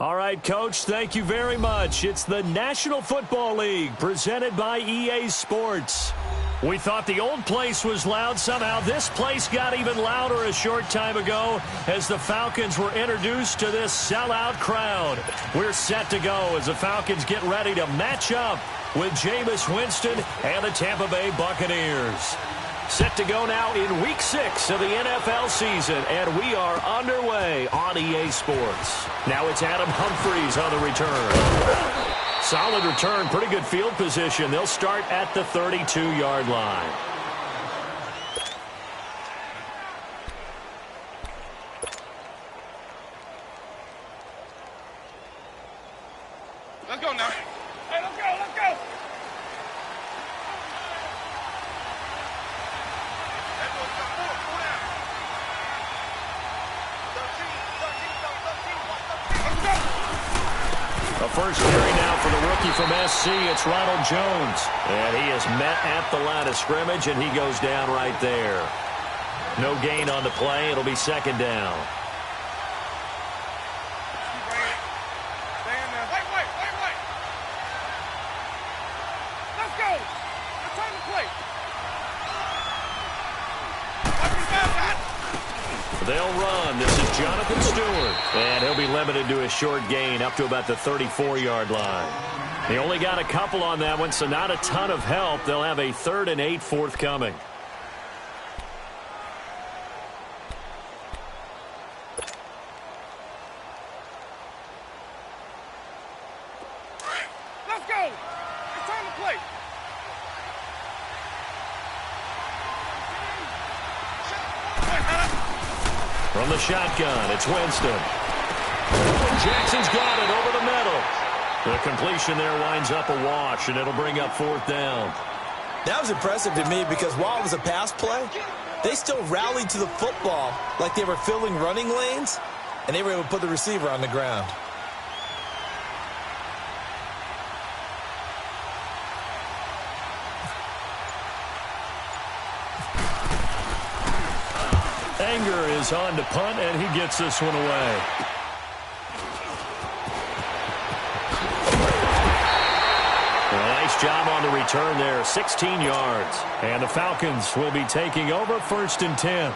All right, Coach, thank you very much. It's the National Football League presented by EA Sports. We thought the old place was loud. Somehow this place got even louder a short time ago as the Falcons were introduced to this sellout crowd. We're set to go as the Falcons get ready to match up with Jameis Winston and the Tampa Bay Buccaneers. Set to go now in Week 6 of the NFL season, and we are underway on EA Sports. Now it's Adam Humphries on the return. Solid return, pretty good field position. They'll start at the 32-yard line. Let's go now. Hey, let's go, let's go. A first carry now for the rookie from SC. It's Ronald Jones. And he is met at the line of scrimmage, and he goes down right there. No gain on the play. It'll be second down. Wait. Let's go. Return the play. They'll run. This is Jonathan Stewart. And he'll be limited to a short gain up to about the 34-yard line. They only got a couple on that one, so not a ton of help. They'll have a 3rd and 8 forthcoming. Let's go. Return the play. From the shotgun, it's Winston. Jackson's got it over the middle. The completion there winds up a wash, and it'll bring up 4th down. That was impressive to me because while it was a pass play, they still rallied to the football like they were filling running lanes, and they were able to put the receiver on the ground. Anger is on to punt, and he gets this one away. Nice job on the return there, 16 yards. And the Falcons will be taking over 1st and 10.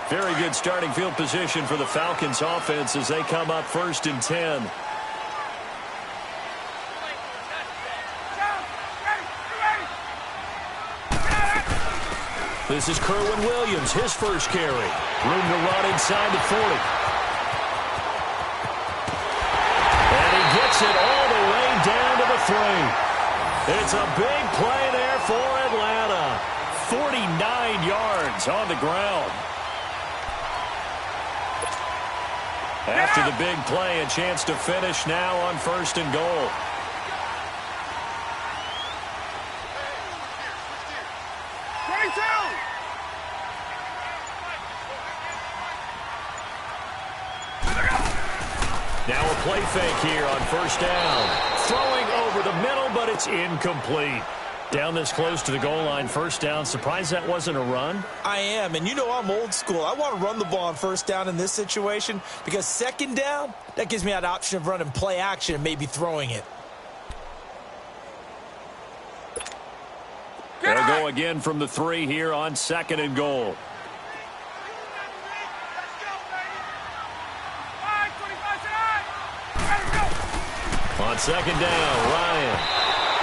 Very good starting field position for the Falcons offense as they come up 1st and 10. This is Kerwin Williams, his first carry. Room to run inside the 40. And he gets it all the way down to the 3. It's a big play there for Atlanta. 49 yards on the ground. After the big play, a chance to finish now on 1st and goal. Now a play fake here on 1st down. Throwing over the middle, but it's incomplete. Down this close to the goal line, 1st down. Surprised that wasn't a run? I am, and you know I'm old school. I want to run the ball on 1st down in this situation because 2nd down, that gives me that option of running play action and maybe throwing it. They'll go again from the 3 here on 2nd and goal. On 2nd down, Ryan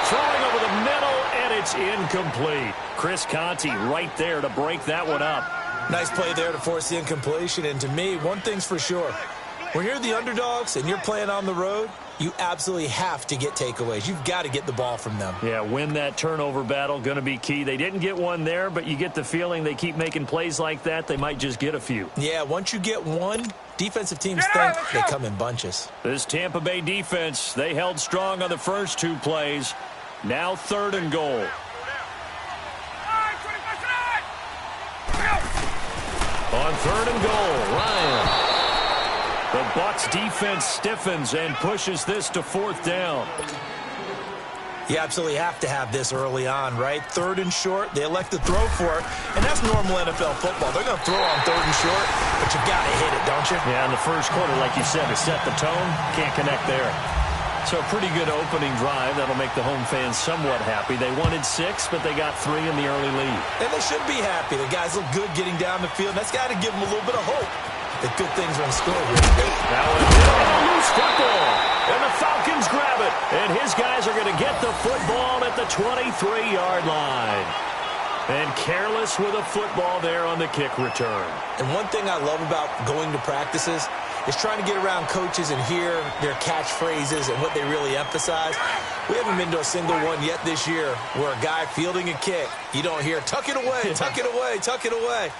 throwing over the middle, and it's incomplete. Chris Conte right there to break that one up. Nice play there to force the incompletion, and to me, one thing's for sure. When you're the underdogs and you're playing on the road, you absolutely have to get takeaways. You've got to get the ball from them. Yeah, win that turnover battle, going to be key. They didn't get one there, but you get the feeling they keep making plays like that, they might just get a few. Yeah, once you get one, defensive teams think they come in bunches. This Tampa Bay defense, they held strong on the first 2 plays. Now 3rd and goal. On 3rd and goal, Ryan. The Bucs defense stiffens and pushes this to 4th down. You absolutely have to have this early on, right? 3rd and short, they elect to throw for it, and that's normal NFL football. They're going to throw on 3rd and short, but you got to hit it, don't you? Yeah, in the first quarter, like you said, to set the tone, can't connect there. So a pretty good opening drive. That'll make the home fans somewhat happy. They wanted 6, but they got 3 in the early lead. And they should be happy. The guys look good getting down the field. That's got to give them a little bit of hope that good things are in store here. Now a loose football. And the Falcons grab it. And his guys are going to get the football at the 23-yard line. And careless with a football there on the kick return. And one thing I love about going to practices is trying to get around coaches and hear their catchphrases and what they really emphasize. We haven't been to a single one yet this year where a guy fielding a kick, you don't hear, tuck it away, tuck it away, tuck it away.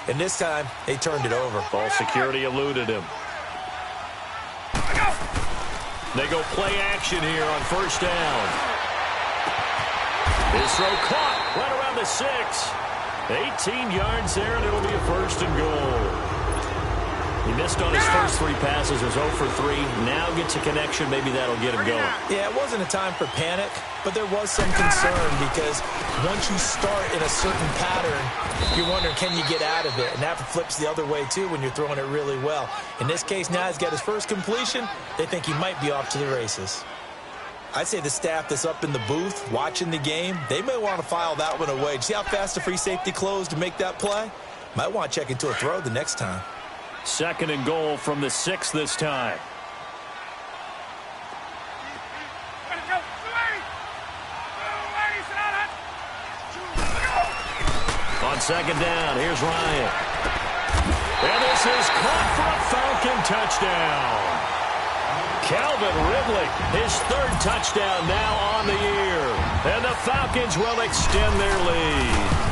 And this time, they turned it over. Ball security eluded him. They go play action here on 1st down. His throw caught right around the 6. 18 yards there, and it'll be a 1st and goal. He missed on his first 3 passes, was 0 for 3. Now gets a connection. Maybe that'll get him going. Yeah, it wasn't a time for panic, but there was some concern because once you start in a certain pattern, you're wondering, can you get out of it? And that flips the other way, too, when you're throwing it really well. In this case, now he's got his first completion. They think he might be off to the races. I'd say the staff that's up in the booth watching the game, they may want to file that one away. See how fast the free safety closed to make that play? Might want to check into a throw the next time. 2nd and goal from the 6 this time. On 2nd down, here's Ryan. And this is caught for a Falcon touchdown. Calvin Ridley, his 3rd touchdown now on the year. And the Falcons will extend their lead.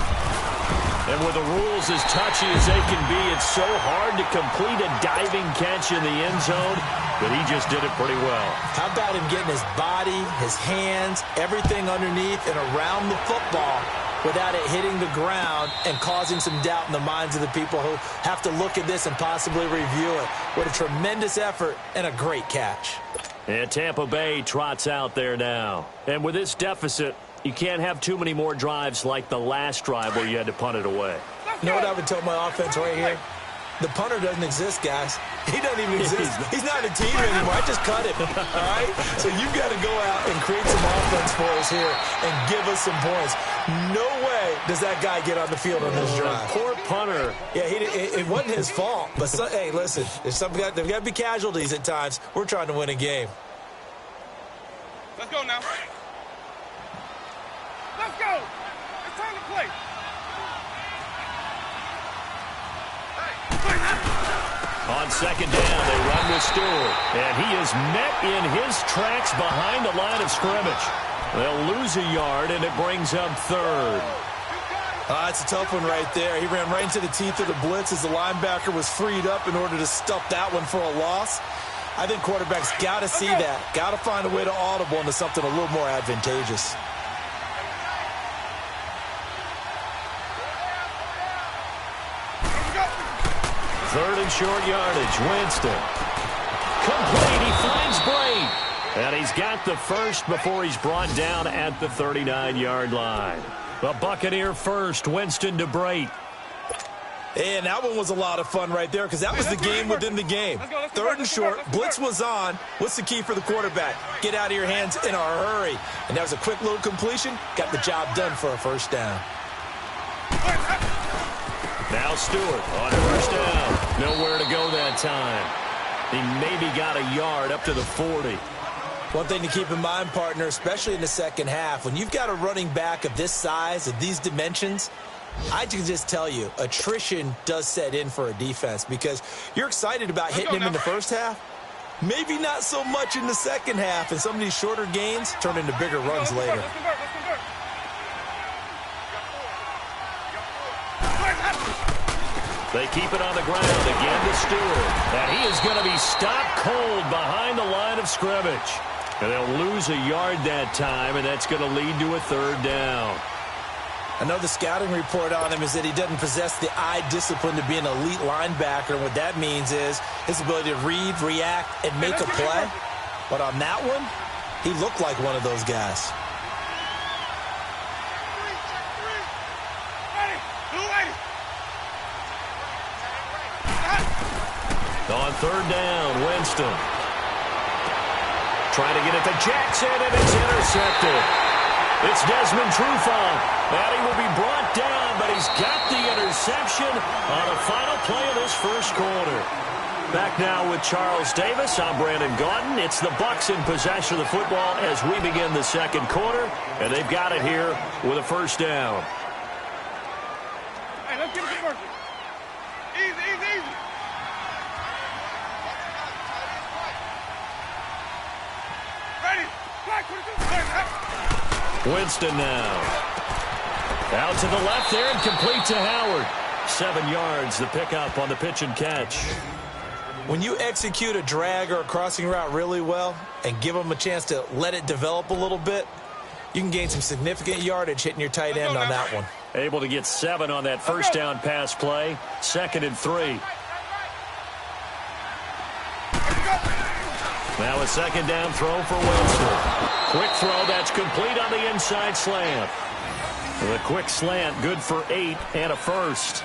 And with the rules as touchy as they can be, it's so hard to complete a diving catch in the end zone, but he just did it pretty well. How about him getting his body, his hands, everything underneath and around the football without it hitting the ground and causing some doubt in the minds of the people who have to look at this and possibly review it. What a tremendous effort and a great catch. And Tampa Bay trots out there now. And with this deficit, you can't have too many more drives like the last drive where you had to punt it away. You know what I would tell my offense right here? The punter doesn't exist, guys. He doesn't even exist. He's not a team anymore. I just cut him, all right? So you've got to go out and create some offense for us here and give us some points. No way does that guy get on the field on this drive. Poor punter. Yeah, it wasn't his fault. But, hey, listen, there's got to be casualties at times. We're trying to win a game. Let's go now. Let's go. It's time to play. On 2nd down, they run with Stewart. And he is met in his tracks behind the line of scrimmage. They'll lose a yard, and it brings up 3rd. It's a tough one right there. He ran right into the teeth of the blitz as the linebacker was freed up in order to stuff that one for a loss. I think quarterbacks got to see that. Got to find a way to audible into something a little more advantageous. Third and short yardage. Winston. Complete. He finds Brate. And he's got the first before he's brought down at the 39-yard line. The Buccaneer first. Winston to Brate. And that one was a lot of fun right there because that was the game within the game. Third and short. Blitz was on. What's the key for the quarterback? Get out of your hands in a hurry. And that was a quick little completion. Got the job done for a first down. Now Stewart on first down. Nowhere to go that time. He maybe got a yard up to the 40. One thing to keep in mind, partner, especially in the second half, when you've got a running back of this size, of these dimensions, I can just tell you, attrition does set in for a defense because you're excited about hitting him in the first half. Maybe not so much in the second half, and some of these shorter gains turn into bigger runs later. They keep it on the ground again to Stewart. And he is going to be stopped cold behind the line of scrimmage. And they'll lose a yard that time, and that's going to lead to a third down. I know the scouting report on him is that he doesn't possess the eye discipline to be an elite linebacker. And what that means is his ability to read, react, and make a play. But on that one, he looked like one of those guys. On third down, Winston. Trying to get it to Jackson, and it's intercepted. It's Desmond Trufant, and he will be brought down, but he's got the interception on the final play of this first quarter. Back now with Charles Davis. I'm Brandon Gaudin. It's the Bucs in possession of the football as we begin the second quarter, and they've got it here with a first down. Hey, let's get it to work. Easy, easy, easy. Ready. Black, 22. Winston now. Out to the left there and complete to Howard. 7 yards, the pickup on the pitch and catch. When you execute a drag or a crossing route really well and give them a chance to let it develop a little bit, you can gain some significant yardage hitting your tight end on that one. Able to get 7 on that first down pass play. 2nd and 3. Now a second down throw for Winston. Quick throw, that's complete on the inside slant. The quick slant, good for 8 and a first.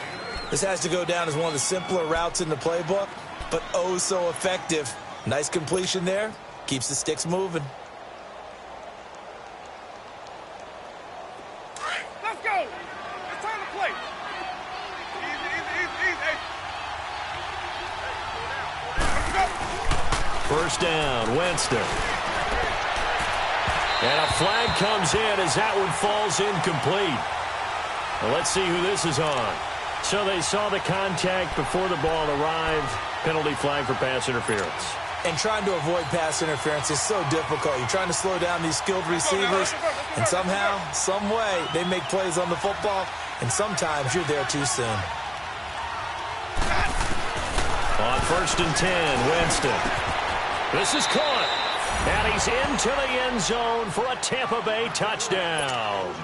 This has to go down as one of the simpler routes in the playbook, but oh so effective. Nice completion there. Keeps the sticks moving. Let's go. It's time to play. Easy, easy, easy, easy. Let's go. First down, Winston. And a flag comes in as that one falls incomplete. Well, let's see who this is on. So they saw the contact before the ball arrived. Penalty flag for pass interference. And trying to avoid pass interference is so difficult. You're trying to slow down these skilled receivers, and somehow, some way, they make plays on the football, and sometimes you're there too soon. On 1st and 10, Winston. This is caught. And he's into the end zone for a Tampa Bay touchdown.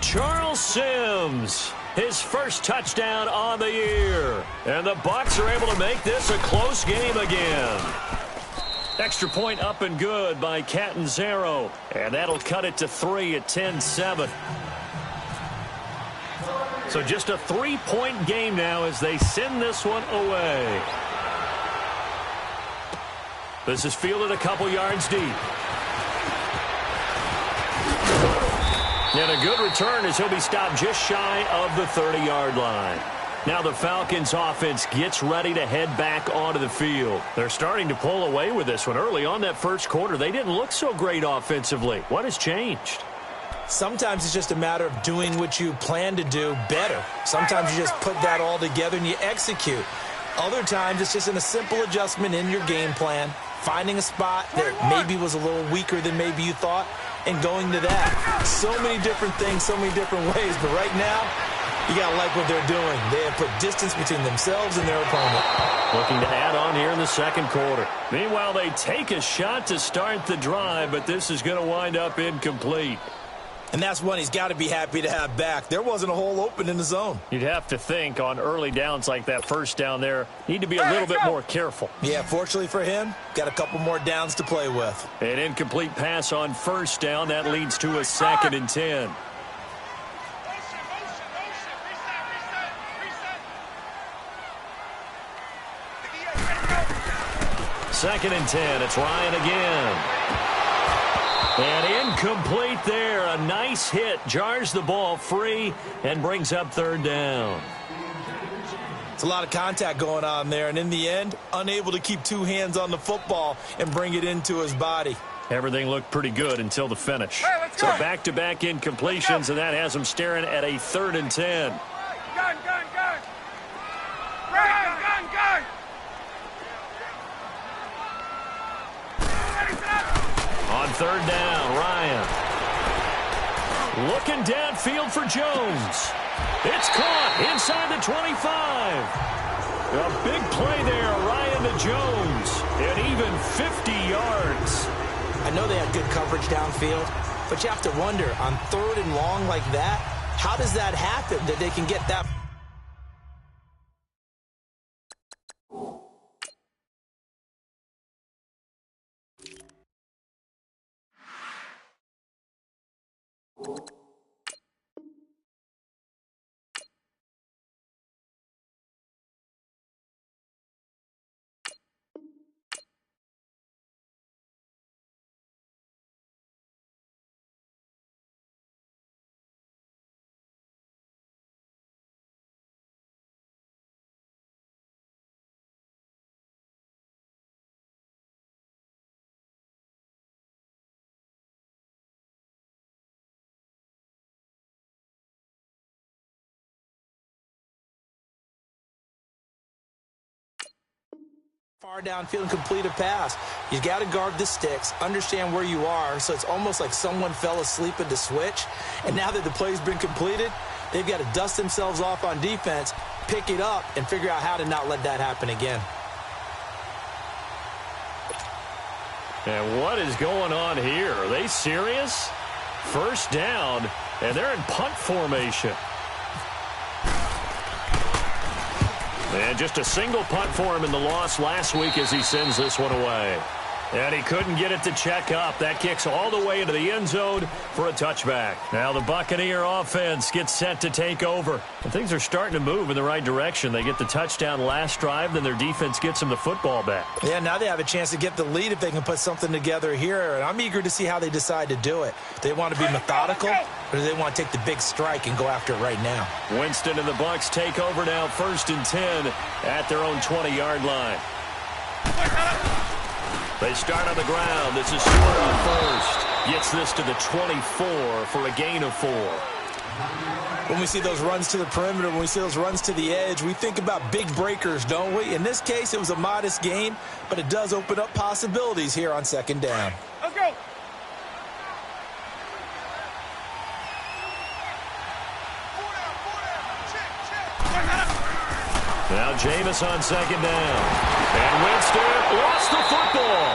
Charles Sims, his first touchdown on the year. And the Bucs are able to make this a close game again. Extra point up and good by Catanzaro. And that'll cut it to 3 at 10-7. So just a 3-point game now as they send this one away. This is fielded a couple yards deep. And a good return as he'll be stopped just shy of the 30-yard line. Now the Falcons offense gets ready to head back onto the field. They're starting to pull away with this one. Early on that first quarter, they didn't look so great offensively. What has changed? Sometimes it's just a matter of doing what you plan to do better. Sometimes you just put that all together and you execute. Other times it's just in a simple adjustment in your game plan, finding a spot that maybe was a little weaker than maybe you thought, and going to that. So many different things, so many different ways, but right now, you got to like what they're doing. They have put distance between themselves and their opponent. Looking to add on here in the second quarter. Meanwhile, they take a shot to start the drive, but this is going to wind up incomplete. And that's one he's got to be happy to have back. There wasn't a hole open in the zone. You'd have to think on early downs like that first down there, need to be a little bit more careful. Yeah, fortunately for him, got a couple more downs to play with. An incomplete pass on first down. That leads to a 2nd and 10. Second and 10. It's Ryan again. And incomplete there. A nice hit. Jars the ball free and brings up 3rd down. It's a lot of contact going on there. And in the end, unable to keep 2 hands on the football and bring it into his body. Everything looked pretty good until the finish. So back-to-back incompletions, and that has him staring at a 3rd and 10. Gun, gun, gun. Gun, gun, gun. On 3rd down, Ryan. Looking downfield for Jones. It's caught inside the 25. A big play there, Ryan to Jones. And even 50 yards. I know they had good coverage downfield, but you have to wonder, on 3rd and long like that, how does that happen that they can get that? Far downfield and complete a pass. You got to guard the sticks, understand where you are, so it's almost like someone fell asleep at the switch, and now that the play's been completed, they've got to dust themselves off on defense, pick it up, and figure out how to not let that happen again. And what is going on here? Are they serious? First down, and they're in punt formation. And just a single punt for him in the loss last week as he sends this one away. And he couldn't get it to check up. That kicks all the way into the end zone for a touchback. Now the Buccaneer offense gets set to take over. And things are starting to move in the right direction. They get the touchdown last drive, then their defense gets them the football back. Yeah, now they have a chance to get the lead if they can put something together here. And I'm eager to see how they decide to do it. Do they want to be methodical, or do they want to take the big strike and go after it right now? Winston and the Bucs take over now, 1st and 10 at their own 20-yard line. They start on the ground. This is Stewart on first. Gets this to the 24 for a gain of 4. When we see those runs to the perimeter, when we see those runs to the edge, we think about big breakers, don't we? In this case, it was a modest gain, but it does open up possibilities here on 2nd down. Let's go. Now Jameis on 2nd down. And Winston lost the football.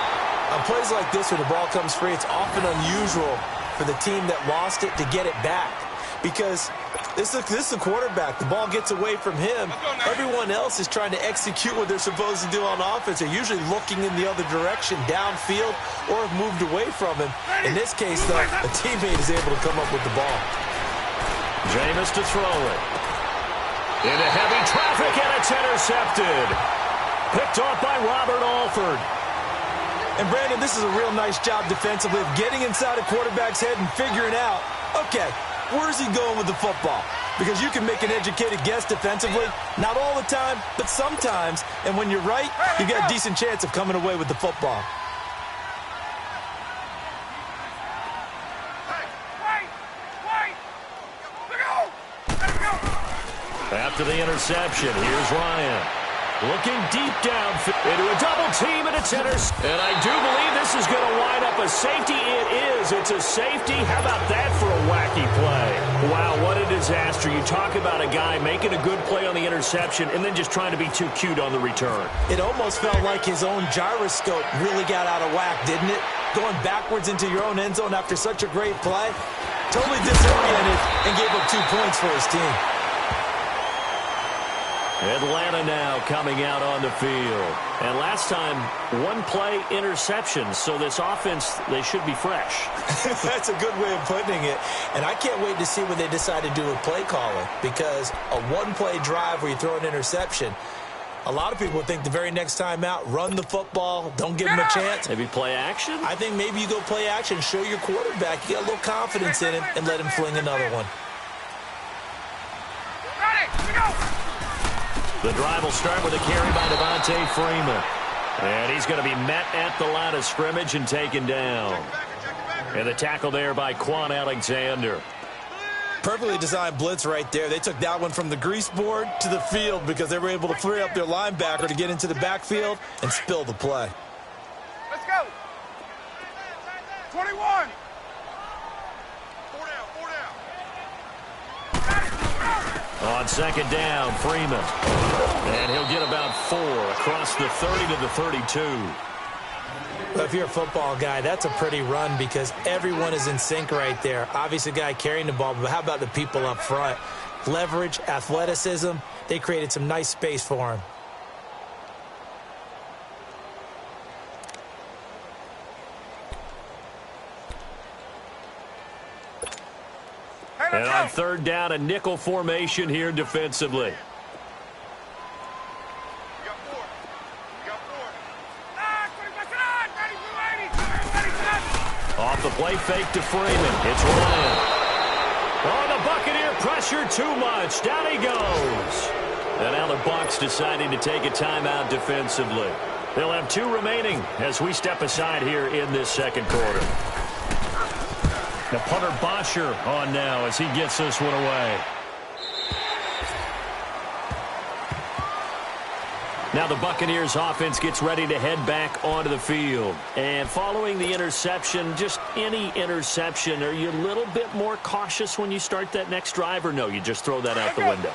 On plays like this where the ball comes free, it's often unusual for the team that lost it to get it back. Because this is a quarterback. The ball gets away from him. Everyone else is trying to execute what they're supposed to do on offense. They're usually looking in the other direction, downfield, or have moved away from him. In this case, though, a teammate is able to come up with the ball. Jameis to throw it. Into heavy traffic, and it's intercepted. Picked off by Robert Alford. And, Brandon, this is a real nice job defensively of getting inside a quarterback's head and figuring out, okay, where's he going with the football? Because you can make an educated guess defensively, not all the time, but sometimes. And when you're right, you got a decent chance of coming away with the football. After the interception, here's Ryan. Looking deep down into a double team, and it's intercepted. And I do believe this is going to wind up a safety. It is. It's a safety. How about that for a wacky play? Wow, what a disaster. You talk about a guy making a good play on the interception and then just trying to be too cute on the return. It almost felt like his own gyroscope really got out of whack, didn't it? Going backwards into your own end zone after such a great play. Totally disoriented and gave up 2 points for his team. Atlanta now coming out on the field. And last time, 1 play interception. So this offense, they should be fresh. That's a good way of putting it. And I can't wait to see what they decide to do with play calling. Because a 1-play drive where you throw an interception, a lot of people think the very next time out, run the football, don't give him a chance. Maybe play action? I think maybe you go play action, show your quarterback you got a little confidence in him, and let him fling another one. The drive will start with a carry by Devontae Freeman. And he's going to be met at the line of scrimmage and taken down. And the tackle there by Quan Alexander. Perfectly designed blitz right there. They took that one from the grease board to the field because they were able to free up their linebacker to get into the backfield and spill the play. Let's go. 21. On 2nd down, Freeman. And he'll get about 4 across the 30 to the 32. Well, if you're a football guy, that's a pretty run because everyone is in sync right there. Obviously, the guy carrying the ball, but how about the people up front? Leverage, athleticism, they created some nice space for him. And on 3rd down, a nickel formation here defensively. Off the play fake to Freeman. It's Ryan. Oh, the Buccaneer pressure too much. Down he goes. And now the Bucs deciding to take a timeout defensively. They'll have 2 remaining as we step aside here in this 2nd quarter. The punter Bosher on now as he gets this one away. Now the Buccaneers offense gets ready to head back onto the field. And following the interception, just any interception, are you a little bit more cautious when you start that next drive, or no, you just throw that out the window?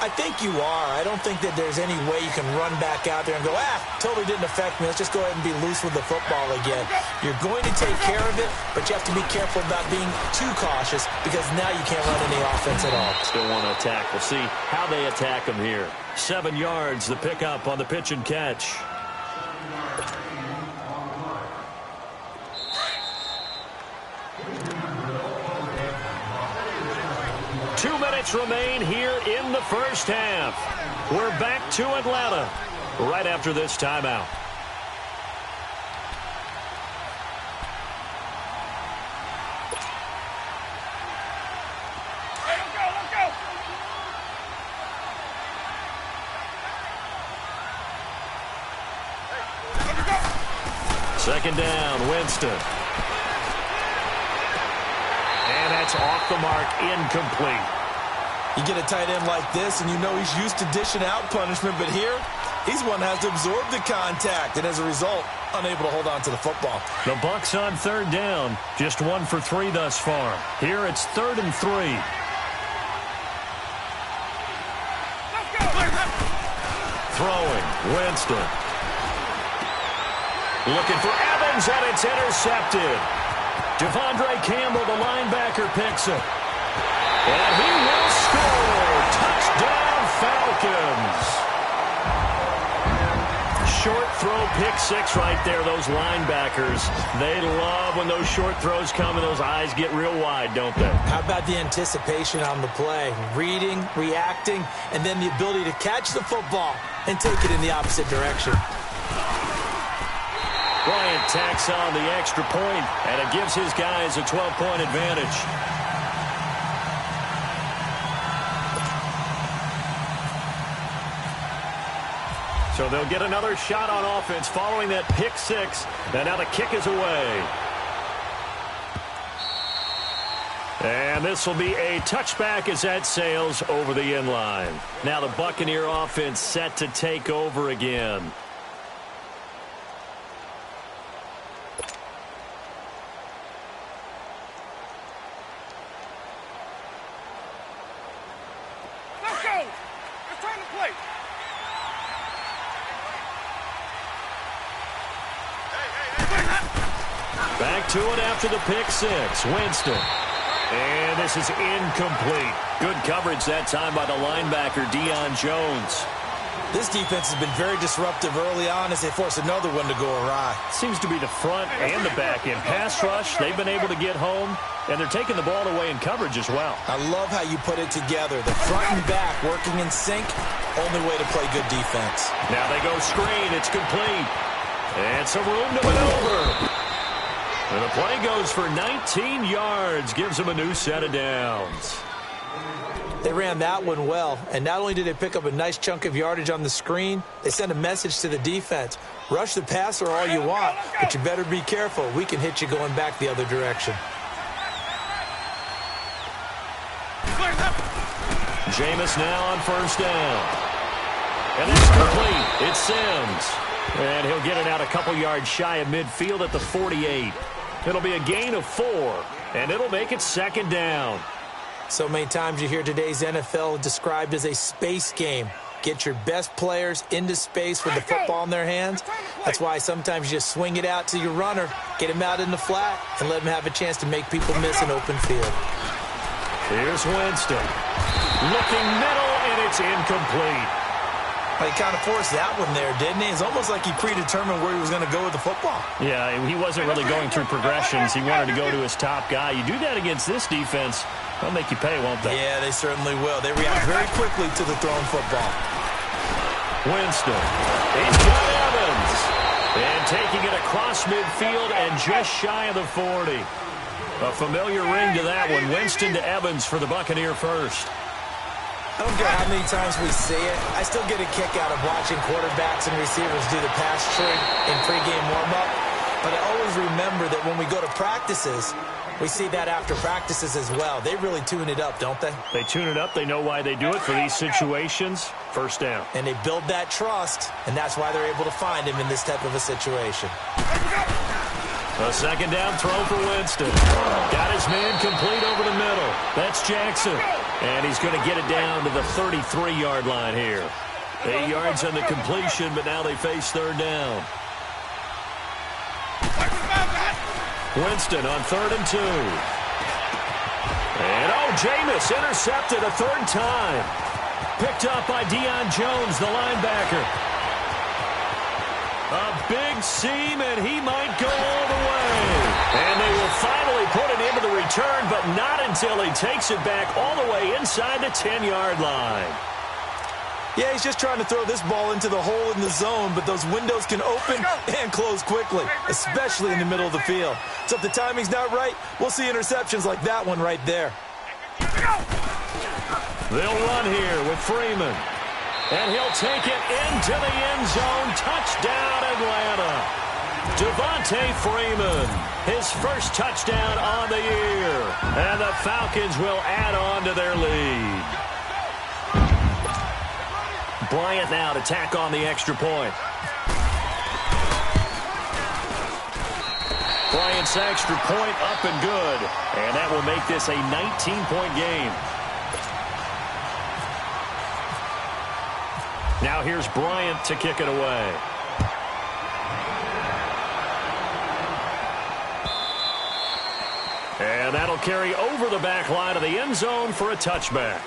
I think you are. I don't think that there's any way you can run back out there and go, totally didn't affect me. Let's just go ahead and be loose with the football again. You're going to take care of it, but you have to be careful about being too cautious because now you can't run any offense at all. Still want to attack. We'll see how they attack them here. 7 yards, the pickup on the pitch and catch. Remain here in the first half. We're back to Atlanta right after this timeout. Let's go. Second down, Winston. And that's off the mark, incomplete. You get a tight end like this, and you know he's used to dishing out punishment, but here, he's one that has to absorb the contact, and as a result, unable to hold on to the football. The Bucs on third down, just 1 for 3 thus far. Here it's 3rd and 3. Throwing, Winston. Looking for Evans, and it's intercepted. Devondre Campbell, the linebacker, picks it. And he will score. Touchdown, Falcons. Short throw, pick 6 right there, those linebackers. They love when those short throws come and those eyes get real wide, don't they? How about the anticipation on the play? Reading, reacting, and then the ability to catch the football and take it in the opposite direction. Bryant tacks on the extra point, and it gives his guys a 12-point advantage. So they'll get another shot on offense following that pick 6. And now the kick is away. And this will be a touchback as that sails over the end line. Now the Buccaneer offense set to take over again. Let's go. It's time to play. Back to it after the pick 6. Winston. And this is incomplete. Good coverage that time by the linebacker, Deion Jones. This defense has been very disruptive early on as they force another one to go awry. Seems to be the front and the back end. Pass rush, they've been able to get home, and they're taking the ball away in coverage as well. I love how you put it together. The front and back working in sync, only way to play good defense. Now they go screen. It's complete. And some room to maneuver. And the play goes for 19 yards. Gives them a new set of downs. They ran that one well, and not only did they pick up a nice chunk of yardage on the screen, they sent a message to the defense. Rush the passer all you want, but you better be careful. We can hit you going back the other direction. Jameis now on first down. And that's complete. It's Sims. And he'll get it out a couple yards shy of midfield at the 48. It'll be a gain of 4, and it'll make it second down. So many times you hear today's NFL described as a space game. Get your best players into space with the football in their hands. That's why sometimes you just swing it out to your runner, get him out in the flat, and let him have a chance to make people miss an open field. Here's Winston. Looking middle, and it's incomplete. Well, he kind of forced that one there, didn't he? It's almost like he predetermined where he was going to go with the football. Yeah, he wasn't really going through progressions. He wanted to go to his top guy. You do that against this defense, they'll make you pay, won't they? Yeah, they certainly will. They react very quickly to the thrown football. Winston. He's got Evans. And taking it across midfield and just shy of the 40. A familiar ring to that one. Winston to Evans for the Buccaneer first. I don't care how many times we see it. I still get a kick out of watching quarterbacks and receivers do the pass trick in pregame warm-up. But I always remember that when we go to practices, we see that after practices as well. They really tune it up, don't they? They tune it up. They know why they do it for these situations. First down. And they build that trust, and that's why they're able to find him in this type of a situation. A second down throw for Winston. Got his man complete over the middle. That's Jackson. And he's going to get it down to the 33-yard line here. 8 yards on the completion, but now they face third down. Winston on 3rd and 2. And, Jameis intercepted a third time. Picked up by Deion Jones, the linebacker. A big seam, and he might go all the way. And they will finally put it into the return, but not until he takes it back all the way inside the 10-yard line. Yeah, he's just trying to throw this ball into the hole in the zone, but those windows can open and close quickly, especially in the middle of the field. So if the timing's not right, we'll see interceptions like that one right there. They'll run here with Freeman. And he'll take it into the end zone. Touchdown, Atlanta. Devontae Freeman, his first touchdown on the year. And the Falcons will add on to their lead. Bryant now to tack on the extra point. Bryant's extra point up and good. And that will make this a 19-point game. Now here's Bryant to kick it away. And that'll carry over the back line of the end zone for a touchback.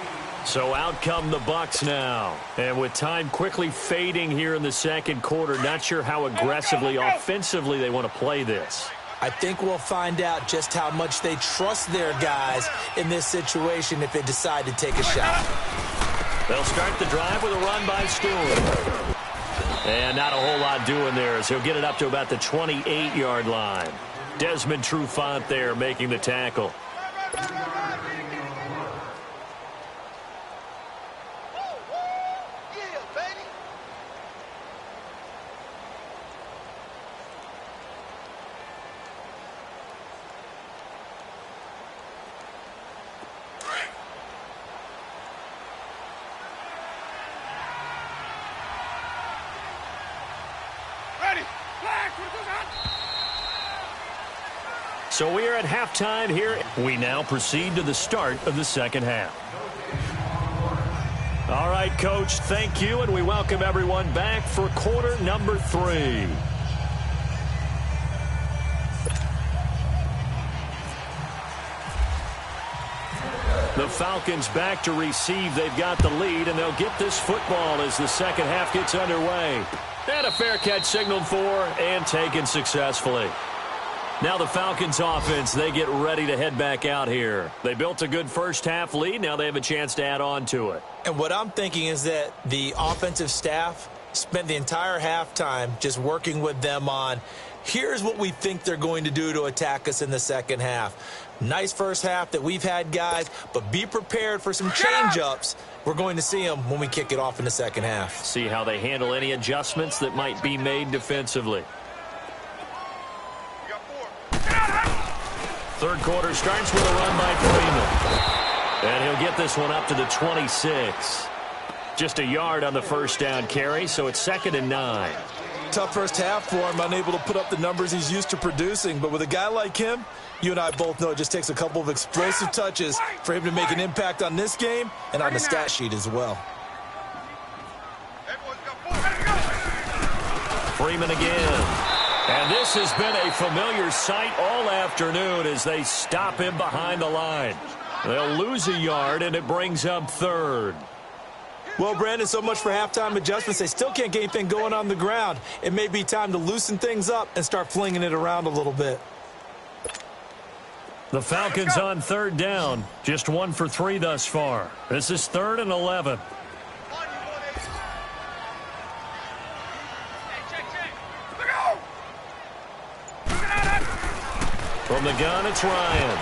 So out come the Bucs now. And with time quickly fading here in the second quarter, not sure how aggressively, offensively they want to play this. I think we'll find out just how much they trust their guys in this situation if they decide to take a shot. They'll start the drive with a run by Stewart. And not a whole lot doing there as he'll get it up to about the 28-yard line. Desmond Trufant there making the tackle. So we are at halftime here. We now proceed to the start of the second half. All right, Coach, thank you, and we welcome everyone back for quarter number 3. The Falcons back to receive. They've got the lead, and they'll get this football as the second half gets underway. And a fair catch signaled for and taken successfully. Now the Falcons offense, they get ready to head back out here. They built a good first half lead. Now they have a chance to add on to it. And what I'm thinking is that the offensive staff spent the entire halftime just working with them on, here's what we think they're going to do to attack us in the second half. Nice first half that we've had, guys, but be prepared for some change-ups. We're going to see them when we kick it off in the second half. See how they handle any adjustments that might be made defensively. Third quarter starts with a run by Freeman. And he'll get this one up to the 26. Just a yard on the first down carry, so it's 2nd and 9. Tough first half for him, unable to put up the numbers he's used to producing. But with a guy like him, you and I both know it just takes a couple of explosive touches for him to make an impact on this game and on the stat sheet as well. Freeman again. And this has been a familiar sight all afternoon as they stop him behind the line. They'll lose a yard, and it brings up 3rd. Well, Brandon, so much for halftime adjustments. They still can't get anything going on the ground. It may be time to loosen things up and start flinging it around a little bit. The Falcons on 3rd down. Just 1 for 3 thus far. This is 3rd and 11. From the gun, it's Ryan.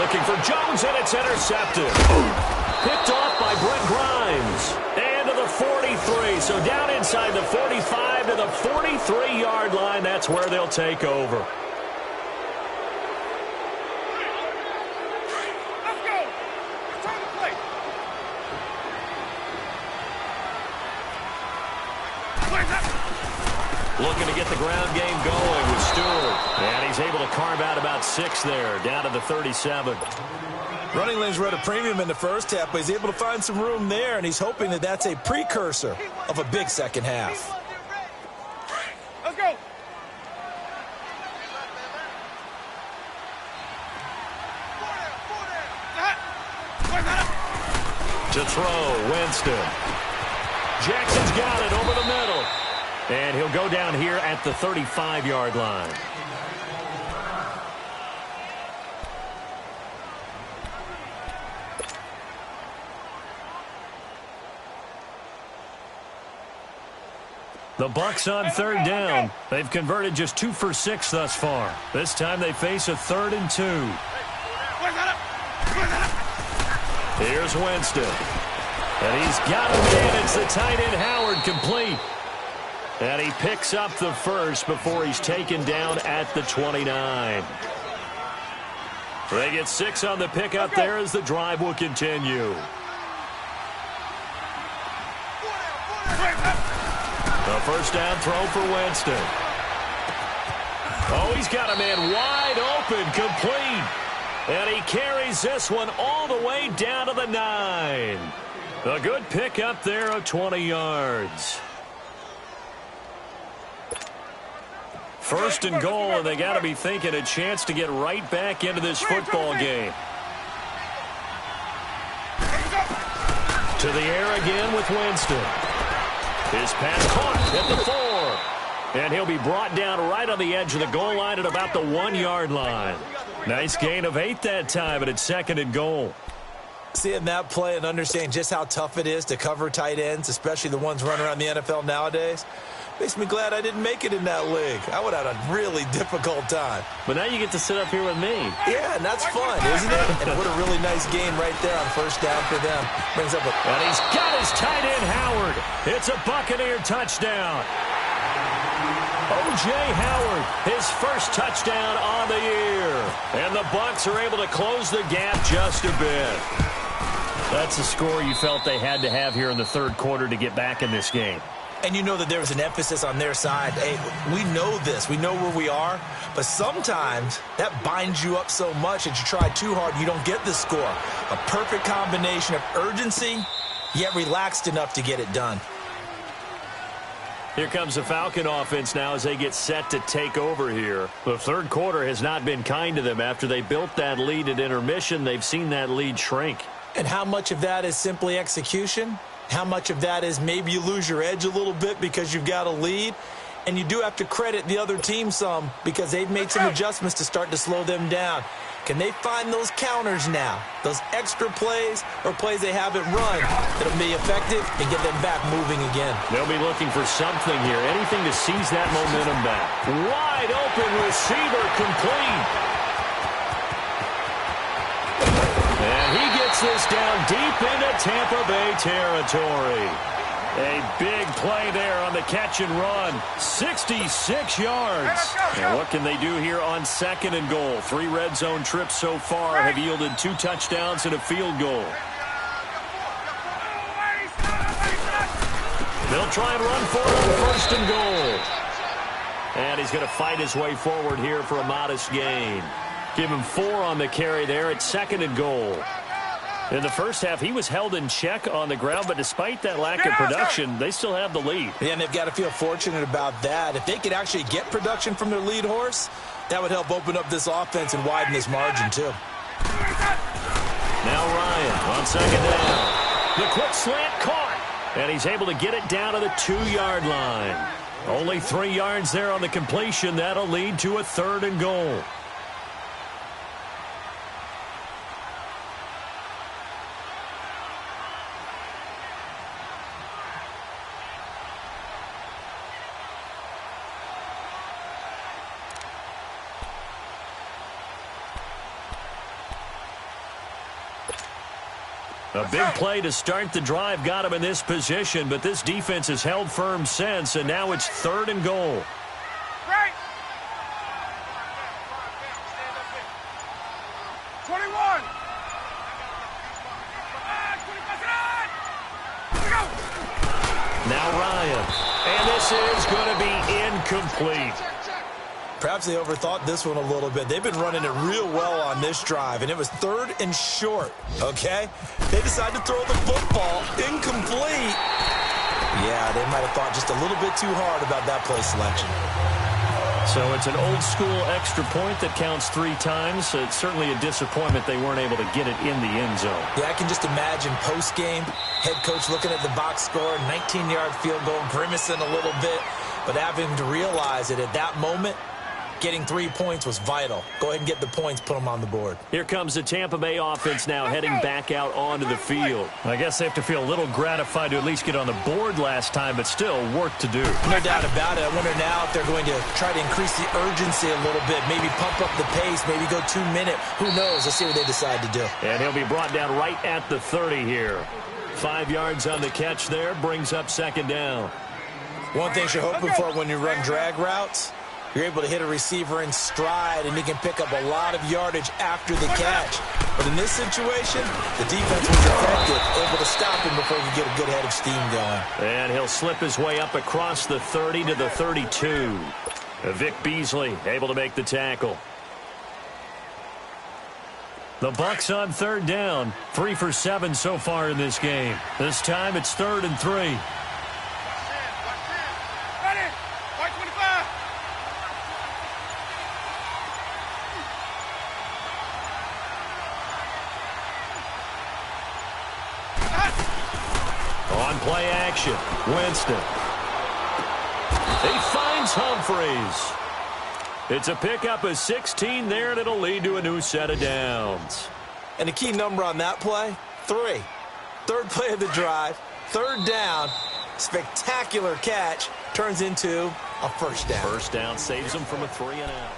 Looking for Jones, and it's intercepted. Picked off by Brent Grimes. And to the 43. So down inside the 45 to the 43-yard line. That's where they'll take over. Let's go. Return the play. Looking to get the ground game going with Stewart. And he's able to carve out about 6 there, down to the 37. Running lanes were at a premium in the first half, but he's able to find some room there, and he's hoping that that's a precursor of a big second half. Let's go. To throw, Winston. Jackson's got it over the middle. And he'll go down here at the 35-yard line. The Bucs on third down. They've converted just 2 for 6 thus far. This time they face a 3rd and 2. Here's Winston. And he's got him in. It's the tight end Howard, complete. And he picks up the first before he's taken down at the 29. They get 6 on the pickup there as the drive will continue. The first down throw for Winston. Oh, he's got a man wide open, complete. And he carries this one all the way down to the 9. A good pickup there of 20 yards. First and goal, and they got to be thinking a chance to get right back into this football game. To the air again with Winston. His pass caught at the 4. And he'll be brought down right on the edge of the goal line at about the 1-yard line. Nice gain of 8 that time, but it's 2nd and goal. Seeing that play and understanding just how tough it is to cover tight ends, especially the ones running around the NFL nowadays, makes me glad I didn't make it in that league. I would have had a really difficult time. But now you get to sit up here with me. Yeah, and that's fun, isn't it? And what a really nice game right there on first down for them. Brings up a... And he's got his tight end, Howard. It's a Buccaneer touchdown. O.J. Howard, his first touchdown on the year. And the Bucs are able to close the gap just a bit. That's the score you felt they had to have here in the third quarter to get back in this game. And you know that there was an emphasis on their side. Hey, we know this. We know where we are. But sometimes that binds you up so much that you try too hard, you don't get the score. A perfect combination of urgency, yet relaxed enough to get it done. Here comes the Falcon offense now as they get set to take over here. The third quarter has not been kind to them. After they built that lead at intermission, they've seen that lead shrink. And how much of that is simply execution? How much of that is maybe you lose your edge a little bit because you've got a lead? And you do have to credit the other team some because they've made some adjustments to start to slow them down. Can they find those counters now, those extra plays or plays they haven't run that'll be effective and get them back moving again? They'll be looking for something here, anything to seize that momentum back. Wide open receiver, complete. And he gets this down deep into Tampa Bay territory. A big play there on the catch and run. 66 yards. And what can they do here on 2nd and goal? 3 red zone trips so far have yielded 2 touchdowns and a field goal. They'll try and run for it on 1st and goal. And he's going to fight his way forward here for a modest gain. Give him 4 on the carry there at 2nd and goal. In the first half, he was held in check on the ground, but despite that lack of production, they still have the lead. Yeah, and they've got to feel fortunate about that. If they could actually get production from their lead horse, that would help open up this offense and widen this margin, too. Now Ryan on 2nd down. The quick slant caught, and he's able to get it down to the 2-yard line. Only 3 yards there on the completion. That'll lead to a 3rd and goal. A big play to start the drive got him in this position, but this defense has held firm since, and now it's 3rd and goal. Right. 21. Now Ryan. And this is going to be incomplete. Perhaps they overthought this one a little bit. They've been running it real well on this drive, and it was 3rd and short, okay? They decided to throw the football incomplete. Yeah, they might have thought just a little bit too hard about that play selection. So it's an old-school extra point that counts 3 times. So it's certainly a disappointment they weren't able to get it in the end zone. Yeah, I can just imagine post-game, head coach looking at the box score, 19-yard field goal, grimacing a little bit, but having to realize that at that moment, getting 3 points was vital. Go ahead and get the points, put them on the board. Here comes the Tampa Bay offense now heading back out onto the field. I guess they have to feel a little gratified to at least get on the board last time, but still work to do. No doubt about it. I wonder now if they're going to try to increase the urgency a little bit, maybe pump up the pace, maybe go 2-minute. Who knows? Let's see what they decide to do. And he'll be brought down right at the 30 here. 5 yards on the catch there, brings up 2nd down. One thing you're hoping for when you run drag routes, you're able to hit a receiver in stride, and he can pick up a lot of yardage after the catch. But in this situation, the defense was effective, able to stop him before he could get a good head of steam going. And he'll slip his way up across the 30 to the 32. Vic Beasley able to make the tackle. The Bucs on 3rd down. 3 for 7 so far in this game. This time it's 3rd and 3. On play action, Winston. He finds Humphreys. It's a pickup of 16 there, and it'll lead to a new set of downs. And the key number on that play, 3. 3rd play of the drive, 3rd down, spectacular catch, turns into a 1st down. 1st down saves them from a 3-and-out.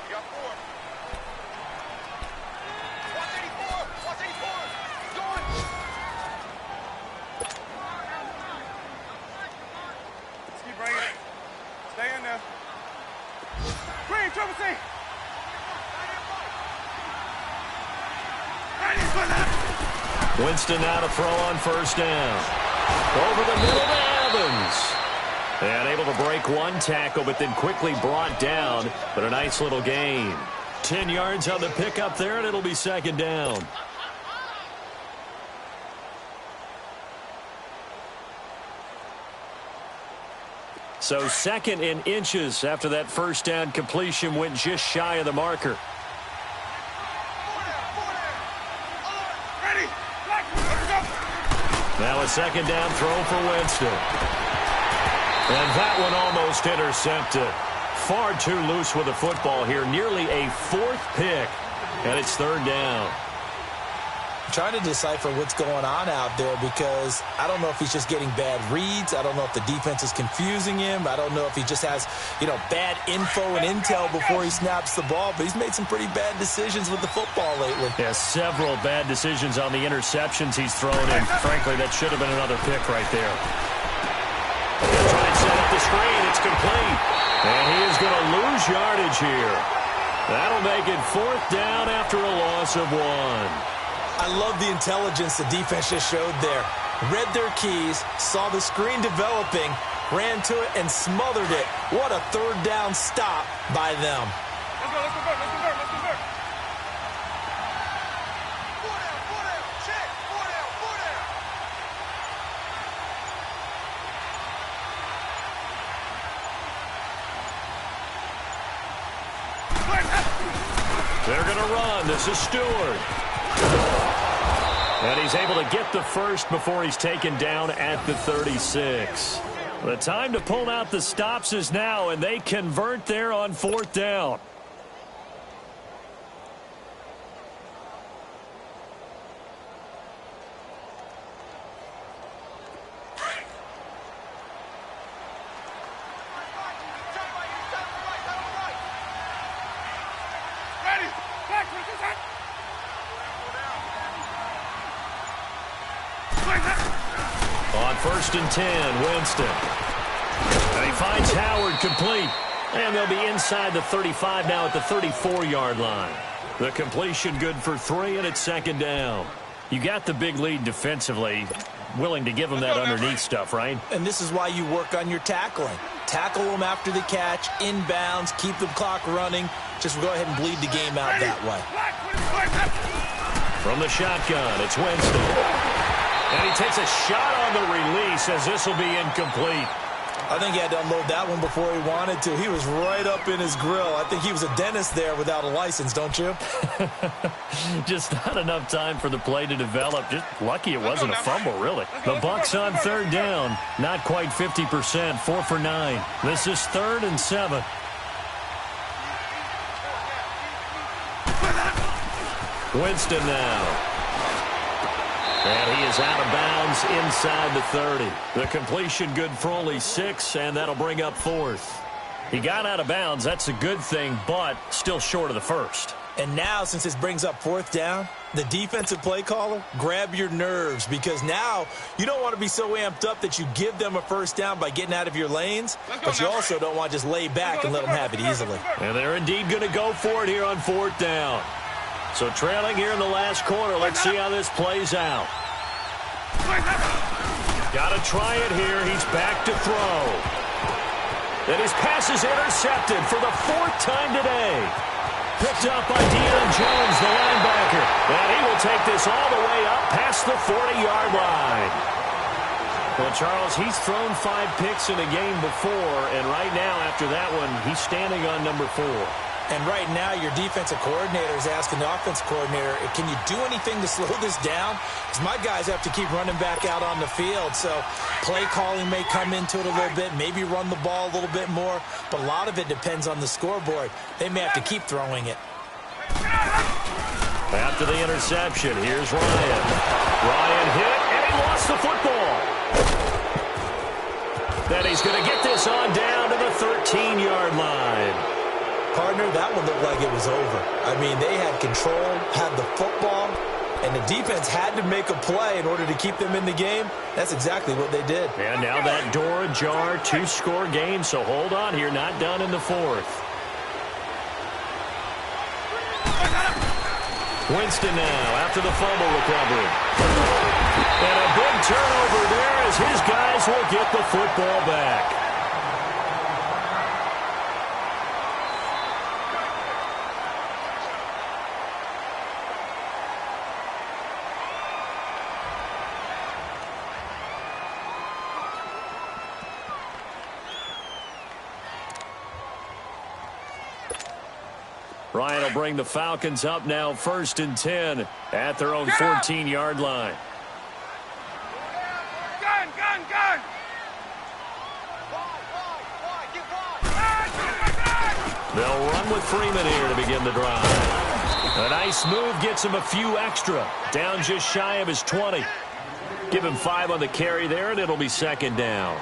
Winston now to throw on 1st down. Over the middle to Evans. And able to break 1 tackle, but then quickly brought down. But a nice little gain. 10 yards on the pickup there, and it'll be 2nd down. So 2nd in inches after that 1st down completion went just shy of the marker. Now a 2nd down throw for Winston. And that one almost intercepted. Far too loose with the football here. Nearly a 4th pick. And it's 3rd down. I'm trying to decipher what's going on out there because I don't know if he's just getting bad reads. I don't know if the defense is confusing him. I don't know if he just has, bad info and intel before he snaps the ball. But he's made some pretty bad decisions with the football lately. Yeah, several bad decisions on the interceptions he's thrown. And frankly, that should have been another pick right there. He'll try and set up the screen. It's complete. And he is going to lose yardage here. That'll make it 4th down after a loss of 1. I love the intelligence the defense just showed there. Read their keys, saw the screen developing, ran to it, and smothered it. What a 3rd down stop by them. Let's go, let's convert, let's convert, let's convert. 4 down, check, 4 down, 4 down. They're going to run. This is Stewart. And he's able to get the 1st before he's taken down at the 36. The time to pull out the stops is now, and they convert there on 4th down. On 1st and 10, Winston. And he finds Howard complete. And they'll be inside the 35 now at the 34-yard line. The completion good for 3, and it's 2nd down. You got the big lead defensively. Willing to give them that underneath stuff, right? And this is why you work on your tackling. Tackle them after the catch, inbounds, keep the clock running. Just go ahead and bleed the game out that way. From the shotgun, it's Winston. And he takes a shot on the release as this will be incomplete. I think he had to unload that one before he wanted to. He was right up in his grill. I think he was a dentist there without a license, don't you? Just not enough time for the play to develop. Just lucky it wasn't a fumble, really. The Bucs on 3rd down. Not quite 50%, 4 for 9. This is 3rd and 7. Winston now. And he is out of bounds inside the 30. The completion good for only 6, and that'll bring up 4th. He got out of bounds. That's a good thing, but still short of the 1st. And now, since this brings up 4th down, the defensive play caller, grab your nerves, because now you don't want to be so amped up that you give them a 1st down by getting out of your lanes, but you also don't want to just lay back and let them have it easily. And they're indeed going to go for it here on 4th down. So trailing here in the last quarter. Let's see how this plays out. Got to try it here. He's back to throw. And his pass is intercepted for the 4th time today. Picked up by Deion Jones, the linebacker. And he will take this all the way up past the 40-yard line. Well, Charles, he's thrown 5 picks in a game before, and right now, after that one, he's standing on number 4. And right now, your defensive coordinator is asking the offensive coordinator, can you do anything to slow this down? Because my guys have to keep running back out on the field. So play calling may come into it a little bit, maybe run the ball a little bit more. But a lot of it depends on the scoreboard. They may have to keep throwing it. After the interception, here's Ryan. Ryan hit, and he lost the football. Then he's going to get this on down to the 13-yard line. Partner, that one looked like it was over. I mean, they had control, had the football, and the defense had to make a play in order to keep them in the game. That's exactly what they did. And now that door ajar, 2-score game, so hold on here, not done in the 4th. Winston now after the fumble recovery. And a big turnover there as his guys will get the football back. Ryan will bring the Falcons up now 1st and 10 at their own 14-yard line. Gun! They'll run with Freeman here to begin the drive. A nice move gets him a few extra. Down just shy of his 20. Give him 5 on the carry there, and it'll be 2nd down.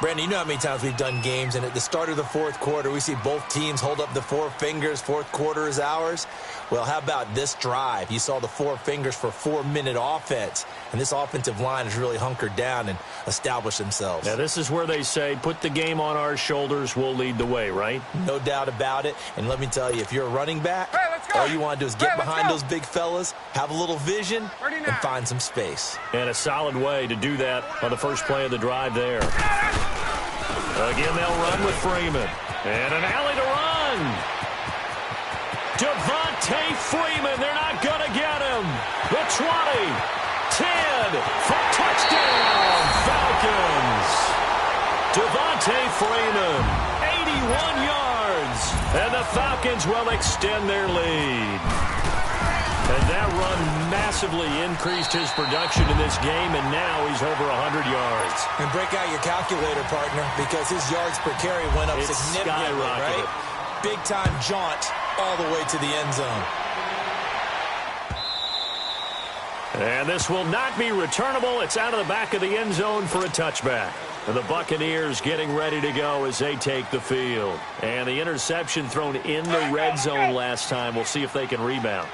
Brandon, you know how many times we've done games, and at the start of the 4th quarter, we see both teams hold up the 4 fingers, 4th quarter is ours. Well, how about this drive? You saw the 4 fingers for 4-minute offense, and this offensive line has really hunkered down and established themselves. Now, this is where they say, put the game on our shoulders, we'll lead the way, right? No doubt about it, and let me tell you, if you're a running back, all you want to do is get behind those big fellas, have a little vision, and find some space. And a solid way to do that on the first play of the drive there. Again, they'll run with Freeman. And an alley to run. Devontae Freeman, they're not going to get him. The 20, 10, for touchdown, Falcons. Devontae Freeman, 81 yards. And the Falcons will extend their lead. And that run massively increased his production in this game, and now he's over 100 yards. And break out your calculator, partner, because his yards per carry went up significantly, right? Big-time jaunt all the way to the end zone. And this will not be returnable. It's out of the back of the end zone for a touchback. And the Buccaneers getting ready to go as they take the field. And the interception thrown in the red zone last time. We'll see if they can rebound.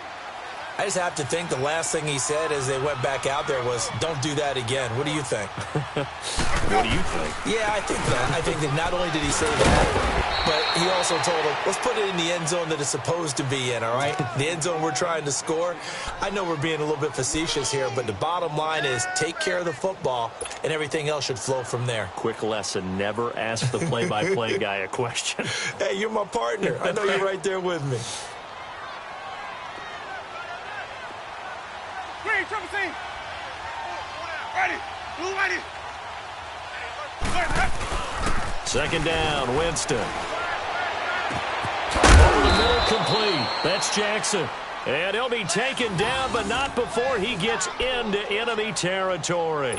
I just have to think the last thing he said as they went back out there was, don't do that again. What do you think? What do you think? Yeah, I think that. I think that not only did he say that, but he also told him, let's put it in the end zone that it's supposed to be in, all right? The end zone we're trying to score. I know we're being a little bit facetious here, but the bottom line is take care of the football, and everything else should flow from there. Quick lesson, never ask the play-by-play guy a question. Hey, you're my partner. I know you're right there with me. Green, triple C. Ready. Blue ready. Second down, Winston. Over the middle, complete. That's Jackson. And he'll be taken down, but not before he gets into enemy territory.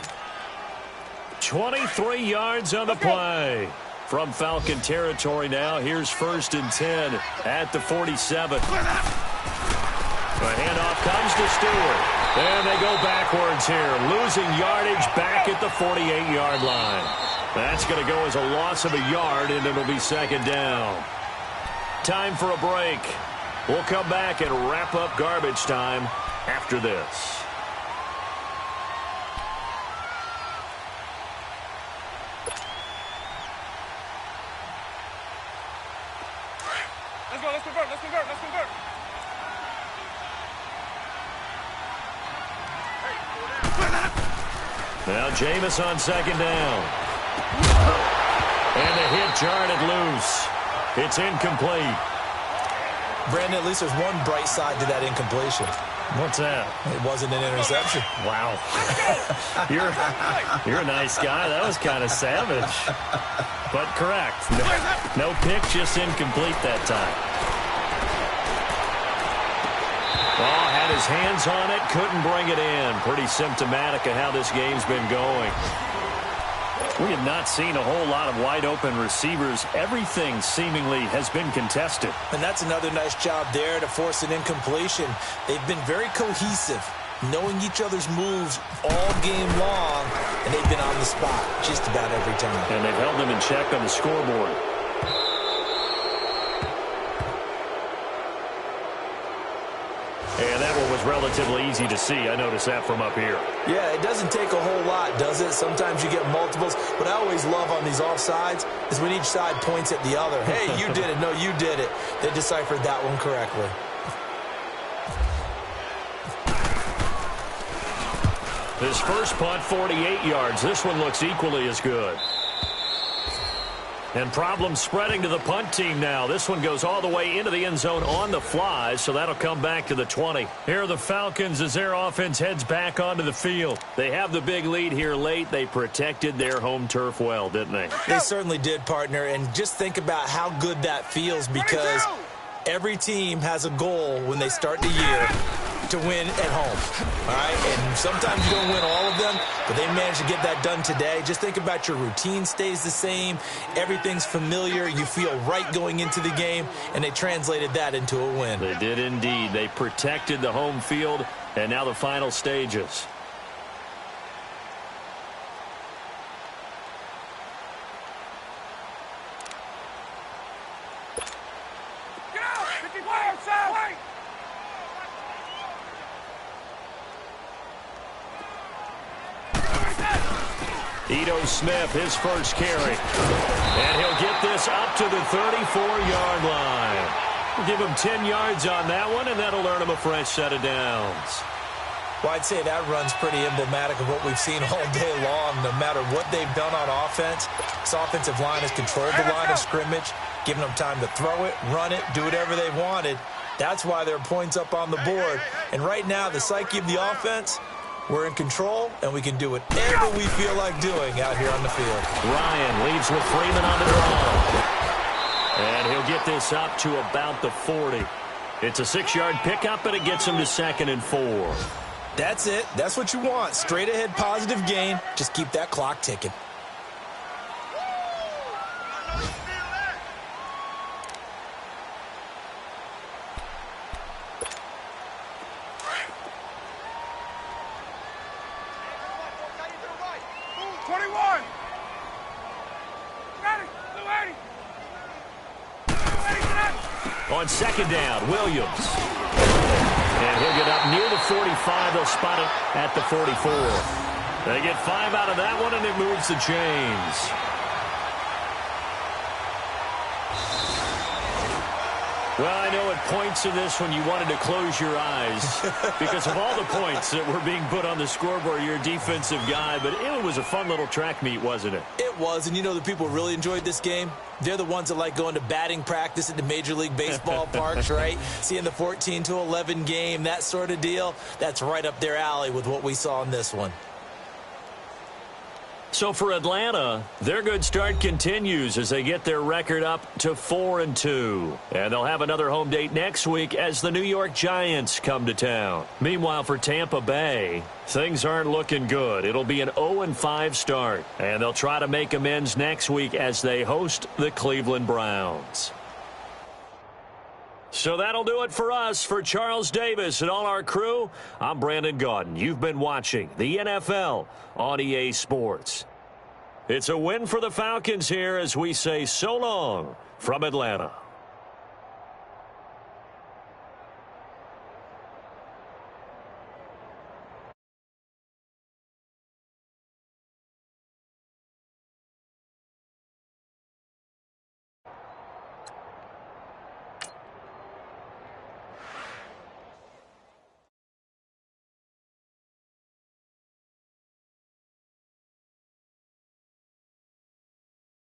23 yards on the play. From Falcon territory now, here's 1st and 10 at the 47. The handoff comes to Stewart. And they go backwards here, losing yardage back at the 48-yard line. That's going to go as a loss of a yard, and it'll be second down. Time for a break. We'll come back and wrap up garbage time after this. Let's go, let's convert, let's convert, let's convert. Now Jameis on second down. And the hit jarred it loose. It's incomplete. Brandon, at least there's one bright side to that incompletion. What's that? It wasn't an interception. Wow. You're a nice guy. That was kind of savage. But correct. No pick, just incomplete that time. Oh, had his hands on it, couldn't bring it in. Pretty symptomatic of how this game's been going. We have not seen a whole lot of wide-open receivers. Everything seemingly has been contested. And that's another nice job there to force an incompletion. They've been very cohesive, knowing each other's moves all game long, and they've been on the spot just about every time. And they've held them in check on the scoreboard. And that one was relatively easy to see. I noticed that from up here. Yeah, it doesn't take a whole lot, does it? Sometimes you get multiples. What I always love on these offsides is when each side points at the other. Hey, you did it. No, you did it. They deciphered that one correctly. His first punt, 48 yards. This one looks equally as good. And problems spreading to the punt team now. This one goes all the way into the end zone on the fly, so that'll come back to the 20. Here are the Falcons as their offense heads back onto the field. They have the big lead here late. They protected their home turf well, didn't they? They certainly did, partner. And just think about how good that feels, because every team has a goal when they start the year to win at home, all right? And sometimes you don't win all of them, but they managed to get that done today. Just think about your routine stays the same. Everything's familiar. You feel right going into the game, and they translated that into a win. They did indeed. They protected the home field, and now the final stages. Get out! 55, south! Ito Smith, his first carry. And he'll get this up to the 34-yard line. We'll give him 10 yards on that one, and that'll earn him a fresh set of downs. Well, I'd say that run's pretty emblematic of what we've seen all day long. No matter what they've done on offense, this offensive line has controlled the line of scrimmage, giving them time to throw it, run it, do whatever they wanted. That's why there are points up on the board. And right now, the psyche of the offense, we're in control, and we can do whatever we feel like doing out here on the field. Ryan leaves with Freeman on the draw. And he'll get this up to about the 40. It's a 6-yard pickup, and it gets him to 2nd and 4. That's it. That's what you want. Straight ahead positive gain. Just keep that clock ticking. On second down, Williams. And he'll get up 45. They'll spot it at the 44. They get 5 out of that one, and it moves the chains. Well, I know at points in this when you wanted to close your eyes because of all the points that were being put on the scoreboard. You're a defensive guy, but it was a fun little track meet, wasn't it? It was, and you know the people really enjoyed this game? They're the ones that like going to batting practice at the Major League Baseball parks, right? Seeing the 14-11 game, that sort of deal. That's right up their alley with what we saw in this one. So for Atlanta, their good start continues as they get their record up to 4-2. And they'll have another home date next week as the New York Giants come to town. Meanwhile, for Tampa Bay, things aren't looking good. It'll be an 0-5 start. And they'll try to make amends next week as they host the Cleveland Browns. So that'll do it for us. For Charles Davis and all our crew, I'm Brandon Gaudin. You've been watching the NFL on EA Sports. It's a win for the Falcons here as we say so long from Atlanta.